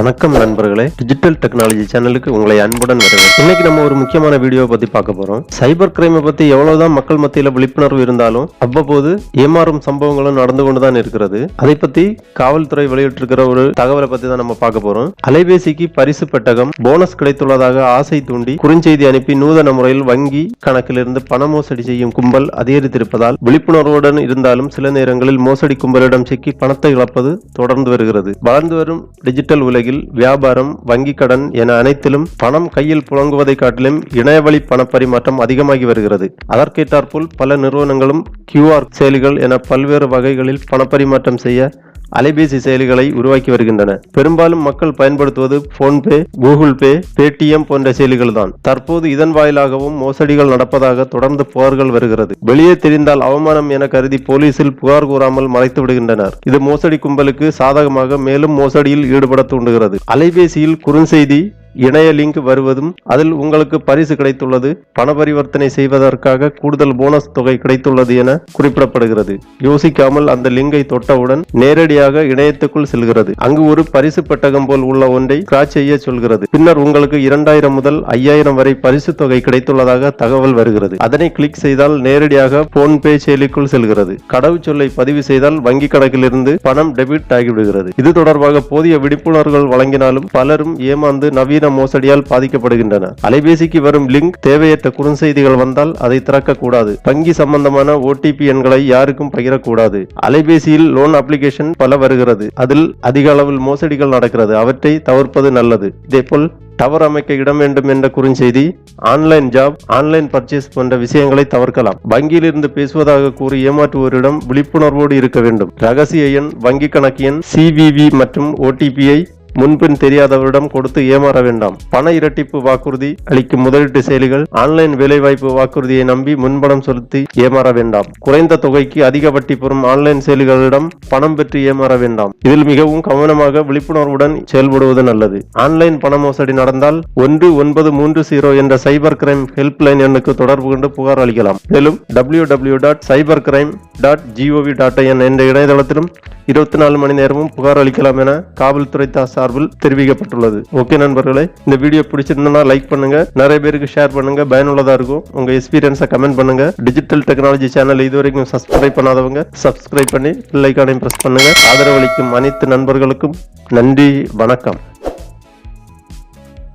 வணக்கம் நண்பர்களே, digital technology சேனலுக்கு உங்களை அன்புடன் வரவேற்கிறேன். இன்னைக்கு நம்ம ஒரு முக்கியமான வீடியோ பத்தி பார்க்க போறோம். சைபர் கிரைமை பத்தி எவ்வளவுதான் மக்கள் மத்தியில விழிப்புணர்வு இருந்தாலும் அவ்வப்போது ஏமாறும் சம்பவங்களும் நடந்து கொண்டுதான் இருக்கிறது. அதை பத்தி காவல்துறை வெளியிட்டிருக்கிற ஒரு தகவலை பத்தி தான் நம்ம பார்க்க போறோம். அலைபேசிக்கு பரிசு பெட்டகம், போனஸ் கிடைத்துள்ளதாக ஆசை தூண்டி குறுஞ்செய்தி அனுப்பி நூதன முறையில் வங்கி கணக்கிலிருந்து பண மோசடி செய்யும் கும்பல் அதிகரித்திருப்பதால் விழிப்புணர்வுடன் இருந்தாலும் சில நேரங்களில் மோசடி கும்பலிடம் சிக்கி பணத்தை இழப்பது தொடர்ந்து வருகிறது. வளர்ந்து வரும் டிஜிட்டல் உலகில் வியாபாரம், வங்கி கடன் என அனைத்திலும் பணம் கையில் புழங்குவதை காட்டிலும் இணையவழி பண பரிமாற்றம் அதிகமாகி வருகிறது. அதற்கேற்றாற்போல் பல நிறுவனங்களும் QR செயலிகள் என பல்வேறு வகைகளில் பணப்பரிமாற்றம் செய்ய அலைபேசி செயலிகளை உருவாக்கி வருகின்றன. பெரும்பாலும் மக்கள் பயன்படுத்துவது போன்பே, கூகுள் பே, பேடிஎம் போன்ற செயலிகள் தான். தற்போது இதன் வாயிலாகவும் மோசடிகள் நடப்பதாக தொடர்ந்து புகார்கள் வருகிறது. வெளியே தெரிந்தால் அவமானம் என கருதி போலீசில் புகார் கூறாமல் மறைத்து விடுகின்றனர். இது மோசடி கும்பலுக்கு சாதகமாக மேலும் மோசடியில் ஈடுபட தூண்டுகிறது. அலைபேசியில் குறுஞ்செய்தி, இணைய லிங்க் வருவதும் அதில் உங்களுக்கு பரிசு கிடைத்துள்ளது, பண பரிவர்த்தனை செய்வதற்காக கூடுதல் போனஸ் தொகை கிடைத்துள்ளது என குறிப்பிடப்படுகிறது. யோசிக்காமல் அந்த லிங்கை தொட்டவுடன் நேரடியாக இணையத்துக்குள் செல்கிறது. அங்கு ஒரு பரிசு பெட்டகம் போல் உள்ள ஒன்றை ஸ்கிராட்ச் செய்ய சொல்கிறது. பின்னர் உங்களுக்கு 2000 முதல் 5000 வரை பரிசு தொகை கிடைத்துள்ளதாக தகவல் வருகிறது. அதனை கிளிக் செய்தால் நேரடியாக போன்பே செயலிக்குள் செல்கிறது. கடவுச்சொல்லை பதிவு செய்தால் வங்கி கணக்கிலிருந்து பணம் டெபிட் ஆகிவிடுகிறது. இது தொடர்பாக போதிய விழிப்புணர்வுகள் வழங்கினாலும் பலரும் ஏமாந்து நவீன மோசடியால் பாதிக்கப்படுகின்றனர். அலைபேசிக்கு வரும் லிங்க், தேவையற்ற குறுஞ்செய்திகள் வந்தால் அதை திறக்கக்கூடாது. வங்கி சம்பந்தமான OTP எண்களை யாருக்கும் பகிரக்கூடாது. அலைபேசியில் லோன் அப்ளிகேஷன் பல வருகிறது. அதில் அதிக அளவில் மோசடிகள் நடக்கிறது. அவற்றை தவிர்ப்பது நல்லது. இதேபோல் டவர் அமைக்க இடம் வேண்டும் என்ற குறுஞ்செய்தி, ஆன்லைன் ஜாப், ஆன்லைன் பர்ச்சேஸ் போன்ற விஷயங்களை தவிர்க்கலாம். வங்கியிலிருந்து பேசுவதாக கூறி ஏமாற்றுவோரிடம் விழிப்புணர்வோடு இருக்க வேண்டும். ரகசிய எண், வங்கி கணக்கு எண், CVV மற்றும் OTP-ஐ முன்பின் தெரியாதவரிடம் கொடுத்து ஏமாற வேண்டாம். பண இரட்டிப்பு வாக்குறுதி அளிக்கும் முதலீட்டு செயலிகள், ஆன்லைன் வேலைவாய்ப்பு வாக்குறுதியை நம்பி முன்பணம் செலுத்தி ஏமாற வேண்டாம். குறைந்த தொகைக்கு அதிக வட்டி பெறும் ஆன்லைன் செயலிகளிடம் பணம் பெற்று ஏமாற வேண்டாம். இதில் மிகவும் கவனமாக விழிப்புணர்வுடன் செயல்படுவது நல்லது. ஆன்லைன் பண மோசடி நடந்தால் 1930 என்ற சைபர் கிரைம் ஹெல்ப்லைன் எண்ணுக்கு தொடர்பு கொண்டு புகார் அளிக்கலாம். மேலும் www.cybercrime.gov.in என்ற இணையதளத்திலும் 24 மணி நேரமும் புகார் அளிக்கலாம் என காவல்துறை சார்பில் தெரிவிக்கப்பட்டுள்ளது. ஓகே நண்பர்களே, இந்த வீடியோ பிடிச்சிருந்தா லைக் பண்ணுங்க, நிறைய பேருக்கு ஷேர் பண்ணுங்க, பயனுள்ளதா இருக்கும். உங்க எக்ஸ்பீரியன்ஸை கமெண்ட் பண்ணுங்க. டிஜிட்டல் டெக்னாலஜி சேனல் இதுவரைக்கும் சப்ஸ்கிரைப் பண்ணாதவங்க சப்ஸ்கிரைப் பண்ணி பெல் ஐகானையும் பிரஸ் பண்ணுங்க. ஆதரவளிக்கும் அனைத்து நண்பர்களுக்கும் நன்றி, வணக்கம்.